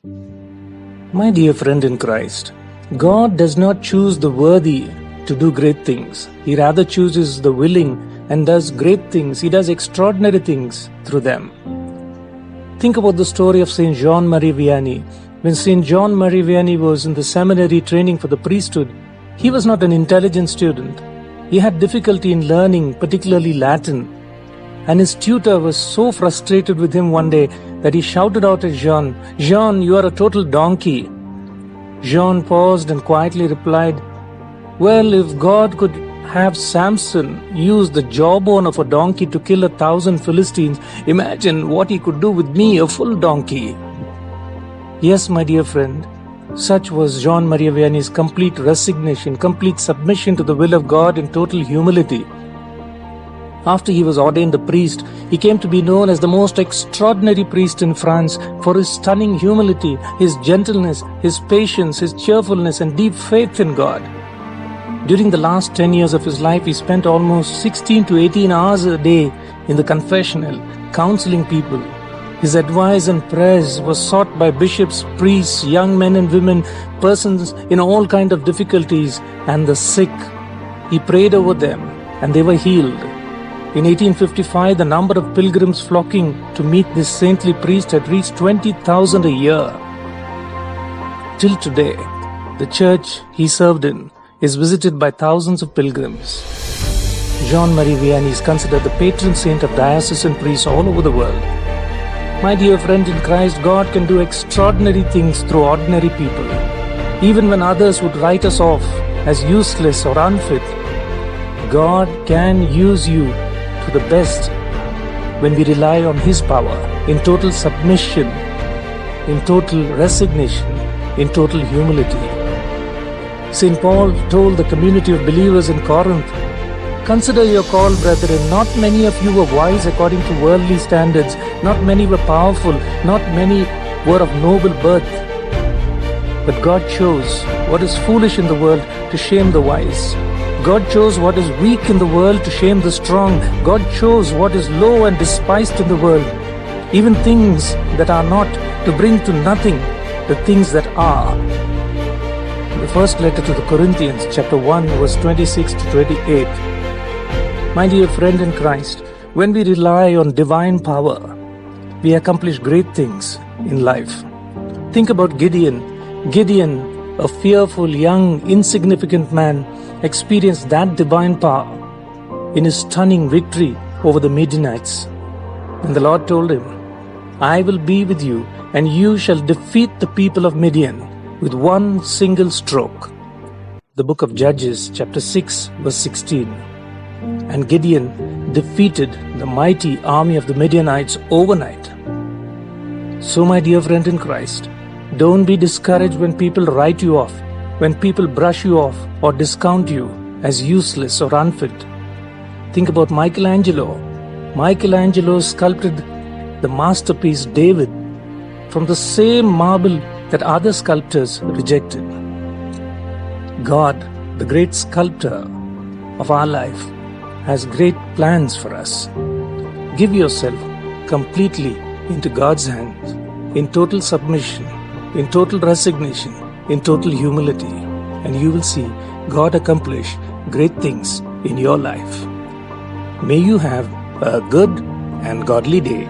My dear friend in Christ, God does not choose the worthy to do great things. He rather chooses the willing and does great things. He does extraordinary things through them. Think about the story of St. John Marie Vianney. When St. John Marie Vianney was in the seminary training for the priesthood, he was not an intelligent student. He had difficulty in learning, particularly Latin. And his tutor was so frustrated with him one day that he shouted out at Jean, "Jean, you are a total donkey." Jean paused and quietly replied, "Well, if God could have Samson use the jawbone of a donkey to kill 1,000 Philistines, imagine what he could do with me, a full donkey." Yes, my dear friend, such was Jean Marie Vianney's complete resignation, complete submission to the will of God in total humility. After he was ordained a priest, he came to be known as the most extraordinary priest in France for his stunning humility, his gentleness, his patience, his cheerfulness, and deep faith in God. During the last 10 years of his life, he spent almost 16 to 18 hours a day in the confessional, counseling people. His advice and prayers were sought by bishops, priests, young men and women, persons in all kinds of difficulties, and the sick. He prayed over them, and they were healed. In 1855, the number of pilgrims flocking to meet this saintly priest had reached 20,000 a year. Till today, the church he served in is visited by thousands of pilgrims. Jean Marie Vianney is considered the patron saint of diocesan priests all over the world. My dear friend in Christ, God can do extraordinary things through ordinary people. Even when others would write us off as useless or unfit, God can use you to the best when we rely on His power in total submission, in total resignation, in total humility. St. Paul told the community of believers in Corinth, "Consider your call, brethren. Not many of you were wise according to worldly standards. Not many were powerful. Not many were of noble birth. But God chose what is foolish in the world to shame the wise. God chose what is weak in the world to shame the strong. God chose what is low and despised in the world, even things that are not, to bring to nothing the things that are." The first letter to the Corinthians, chapter 1, verse 26 to 28. My dear friend in Christ, when we rely on divine power, we accomplish great things in life. Think about Gideon. Gideon, a fearful, young, insignificant man, experienced that divine power in his stunning victory over the Midianites. And the Lord told him, "I will be with you, and you shall defeat the people of Midian with one single stroke." The book of Judges, chapter 6, verse 16. And Gideon defeated the mighty army of the Midianites overnight. So, my dear friend in Christ, don't be discouraged when people write you off, when people brush you off or discount you as useless or unfit. Think about Michelangelo. Michelangelo sculpted the masterpiece David from the same marble that other sculptors rejected. God, the great sculptor of our life, has great plans for us. Give yourself completely into God's hands, in total submission, in total resignation, in total humility, and you will see God accomplish great things in your life. May you have a good and godly day.